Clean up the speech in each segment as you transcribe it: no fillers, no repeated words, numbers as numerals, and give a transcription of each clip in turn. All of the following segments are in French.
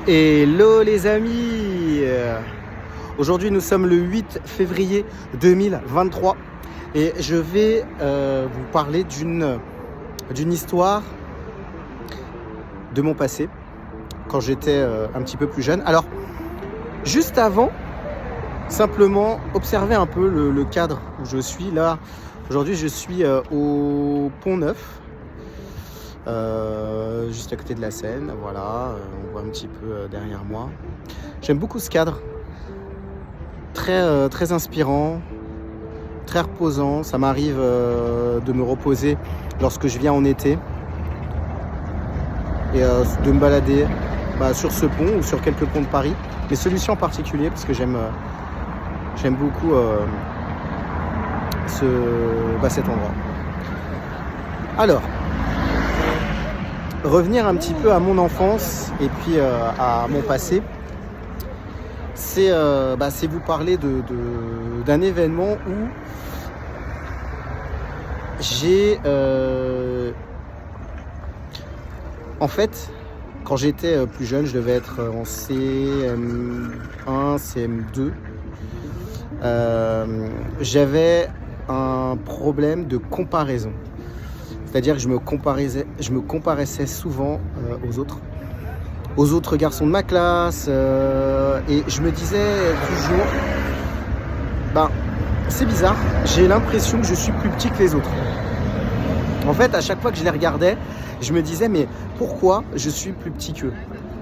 Hello les amis. Aujourd'hui nous sommes le 8 février 2023 et je vais vous parler d'une histoire de mon passé quand j'étais un petit peu plus jeune. Alors juste avant, simplement observer un peu le cadre où je suis là. Aujourd'hui je suis au Pont Neuf. Juste à côté de la Seine, voilà, on voit un petit peu derrière moi. J'aime beaucoup ce cadre, très inspirant, très reposant. Ça m'arrive de me reposer lorsque je viens en été et de me balader sur ce pont ou sur quelques ponts de Paris, mais celui-ci en particulier parce que j'aime beaucoup cet endroit. Alors, revenir un petit peu à mon enfance et puis à mon passé, c'est vous parler d'un événement où j'ai en fait, quand j'étais plus jeune, je devais être en CM1, CM2, j'avais un problème de comparaison. C'est-à-dire que je me comparaissais souvent aux autres garçons de ma classe, et je me disais toujours, c'est bizarre, j'ai l'impression que je suis plus petit que les autres. En fait, à chaque fois que je les regardais, je me disais, mais pourquoi je suis plus petit qu'eux ?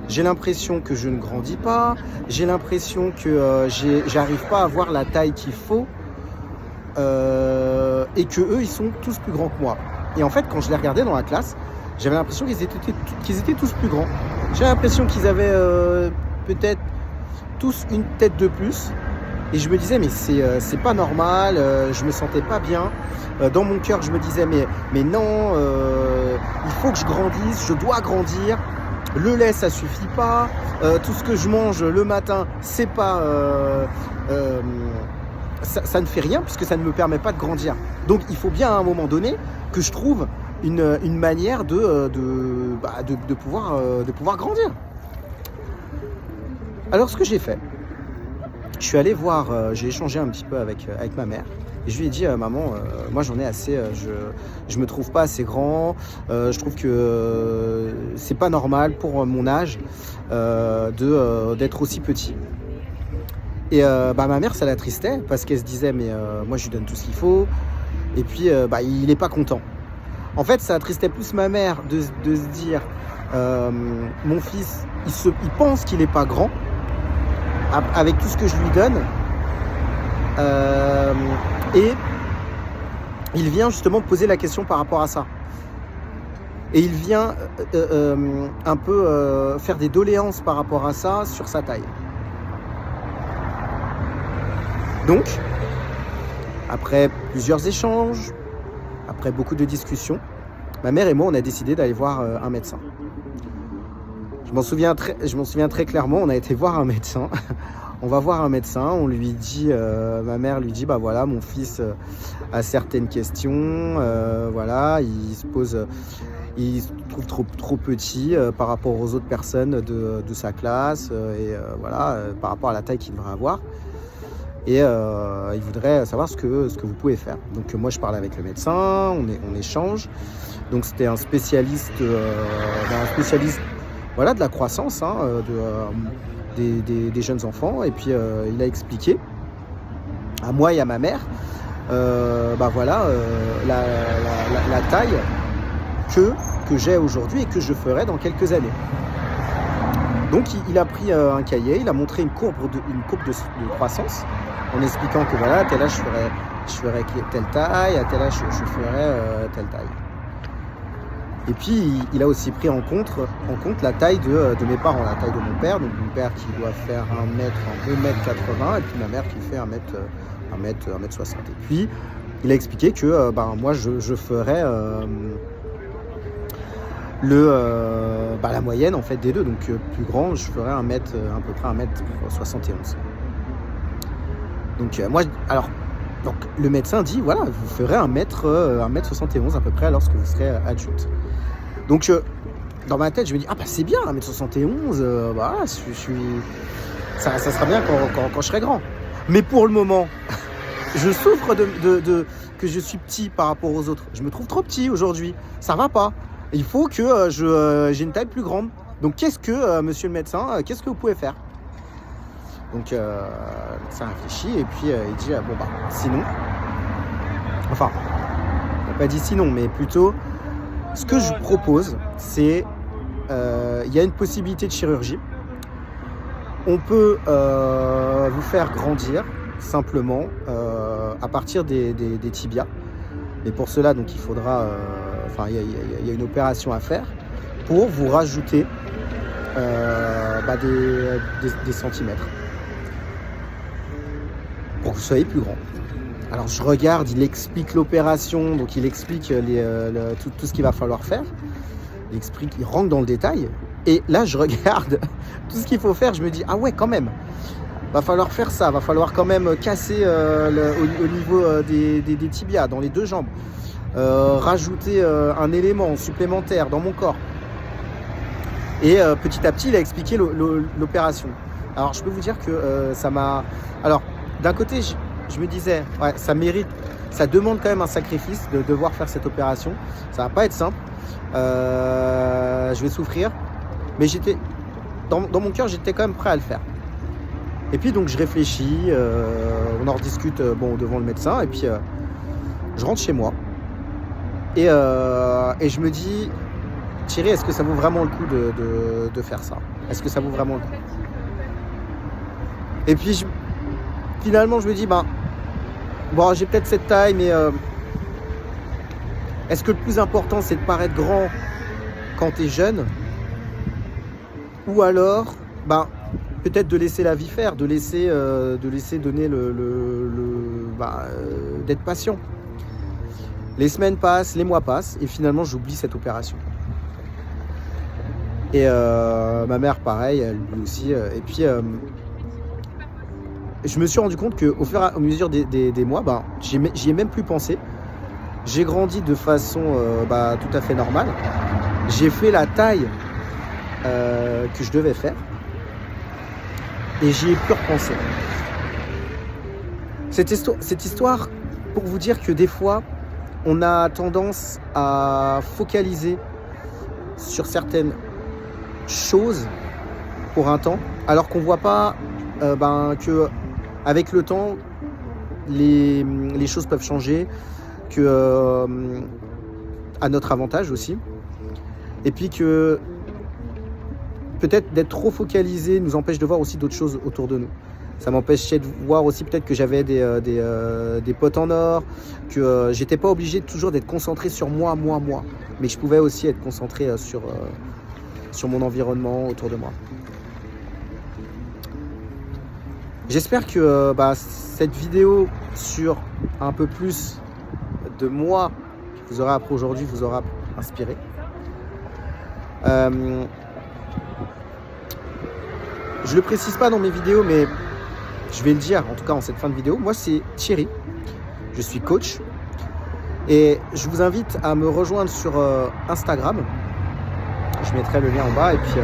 J'ai l'impression que je ne grandis pas, j'ai l'impression que j'arrive pas à avoir la taille qu'il faut, et que eux, ils sont tous plus grands que moi. Et en fait, quand je les regardais dans la classe, j'avais l'impression qu'ils étaient tous plus grands. J'avais l'impression qu'ils avaient peut-être tous une tête de plus. Et je me disais, mais c'est pas normal, je me sentais pas bien. Dans mon cœur, je me disais, mais non, il faut que je grandisse, je dois grandir. Le lait, ça suffit pas. Tout ce que je mange le matin, c'est pas... ça ne fait rien puisque ça ne me permet pas de grandir. Donc il faut bien à un moment donné que je trouve une manière de pouvoir grandir. Alors ce que j'ai fait, je suis allé voir, j'ai échangé un petit peu avec ma mère et je lui ai dit, maman, moi j'en ai assez, je me trouve pas assez grand, je trouve que c'est pas normal pour mon âge d'être aussi petit. Et ma mère, ça l'attristait parce qu'elle se disait, mais moi je lui donne tout ce qu'il faut. Et puis il n'est pas content. En fait, ça attristait plus ma mère de se dire, mon fils, il pense qu'il n'est pas grand avec tout ce que je lui donne. Et il vient justement poser la question par rapport à ça. Et il vient un peu faire des doléances par rapport à ça sur sa taille. Donc, après plusieurs échanges, après beaucoup de discussions, ma mère et moi, on a décidé d'aller voir un médecin. Je m'en souviens très clairement, on a été voir un médecin. On va voir un médecin, on lui dit, ma mère lui dit, voilà, mon fils a certaines questions, voilà, il se trouve trop petit par rapport aux autres personnes de sa classe, et voilà, par rapport à la taille qu'il devrait avoir. Et il voudrait savoir ce que vous pouvez faire. Donc moi je parle avec le médecin, on échange. Donc c'était un spécialiste, voilà, de la croissance, des jeunes enfants. Et puis il a expliqué à moi et à ma mère la taille que j'ai aujourd'hui et que je ferai dans quelques années. Donc il a pris un cahier, il a montré une courbe de croissance en expliquant que voilà, à tel âge je ferais telle taille, à tel âge je ferais telle taille. Et puis il a aussi pris en compte la taille de mes parents, la taille de mon père, donc mon père qui doit faire 1m80 et puis ma mère qui fait 1m60. Et puis il a expliqué que moi je ferais la moyenne en fait des deux, donc plus grand, je ferais à peu près 1m71. Donc donc le médecin dit voilà, vous ferez 1m71 à peu près lorsque vous serez adulte. Donc dans ma tête, je me dis, ah bah c'est bien, 1m71, bah, ça sera bien quand je serai grand. Mais pour le moment, je souffre que je suis petit par rapport aux autres. Je me trouve trop petit aujourd'hui. Ça va pas. Il faut que j'ai une taille plus grande. Donc qu'est-ce que, monsieur le médecin, qu'est-ce que vous pouvez faire? Donc ça réfléchit et puis il dit, bon bah sinon, enfin, il n'a pas dit sinon, mais plutôt, ce que je propose, c'est, il y a une possibilité de chirurgie. On peut vous faire grandir simplement à partir des tibias. Mais pour cela, donc, il faudra, il y a une opération à faire pour vous rajouter des centimètres pour que vous soyez plus grand. Alors je regarde, il explique l'opération, donc il explique tout ce qu'il va falloir faire. Il rentre dans le détail. Et là, je regarde tout ce qu'il faut faire. Je me dis, ah ouais, quand même. Va falloir faire ça. Va falloir quand même casser au niveau des tibias, dans les deux jambes. Rajouter un élément supplémentaire dans mon corps. Et petit à petit, il a expliqué l'opération. Alors, je peux vous dire que ça m'a... Alors, d'un côté, je me disais, ouais, ça mérite, ça demande quand même un sacrifice de devoir faire cette opération. Ça va pas être simple. Je vais souffrir. Mais j'étais, dans mon cœur, j'étais quand même prêt à le faire. Et puis donc je réfléchis, on en rediscute devant le médecin, et puis je rentre chez moi. Et je me dis, Thierry, est-ce que ça vaut vraiment le coup de faire ça? Est-ce que ça vaut vraiment le coup? Et puis finalement je me dis, j'ai peut-être cette taille, mais est-ce que le plus important c'est de paraître grand quand tu es jeune? Ou alors, peut-être de laisser la vie faire, de laisser donner d'être patient. Les semaines passent, les mois passent, et finalement j'oublie cette opération. Et ma mère, pareil, elle oublie aussi. Et puis, je me suis rendu compte qu'au fur et à mesure des mois, j'y ai même plus pensé. J'ai grandi de façon tout à fait normale. J'ai fait la taille que je devais faire. Et j'y ai plus repensé. Cette histoire, pour vous dire que des fois, on a tendance à focaliser sur certaines choses pour un temps, alors qu'on ne voit pas que avec le temps, les choses peuvent changer, que à notre avantage aussi. Et puis que peut-être d'être trop focalisé nous empêche de voir aussi d'autres choses autour de nous. Ça m'empêchait de voir aussi peut-être que j'avais des potes en or, que j'étais pas obligé toujours d'être concentré sur moi, mais je pouvais aussi être concentré sur mon environnement autour de moi. J'espère que cette vidéo sur un peu plus de moi que vous aurez appris aujourd'hui vous aura inspiré. Je le précise pas dans mes vidéos, mais je vais le dire en tout cas en cette fin de vidéo. Moi c'est Thierry, je suis coach et je vous invite à me rejoindre sur Instagram. Je mettrai le lien en bas et puis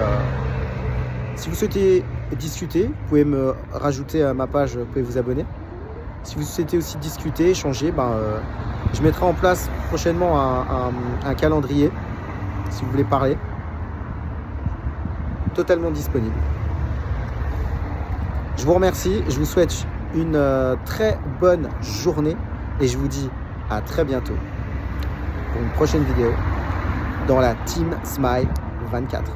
si vous souhaitez discuter, vous pouvez me rajouter à ma page, vous pouvez vous abonner. Si vous souhaitez aussi discuter, échanger, je mettrai en place prochainement un calendrier si vous voulez parler. Totalement disponible. Je vous remercie, je vous souhaite une très bonne journée et je vous dis à très bientôt pour une prochaine vidéo dans la Team Smile 24.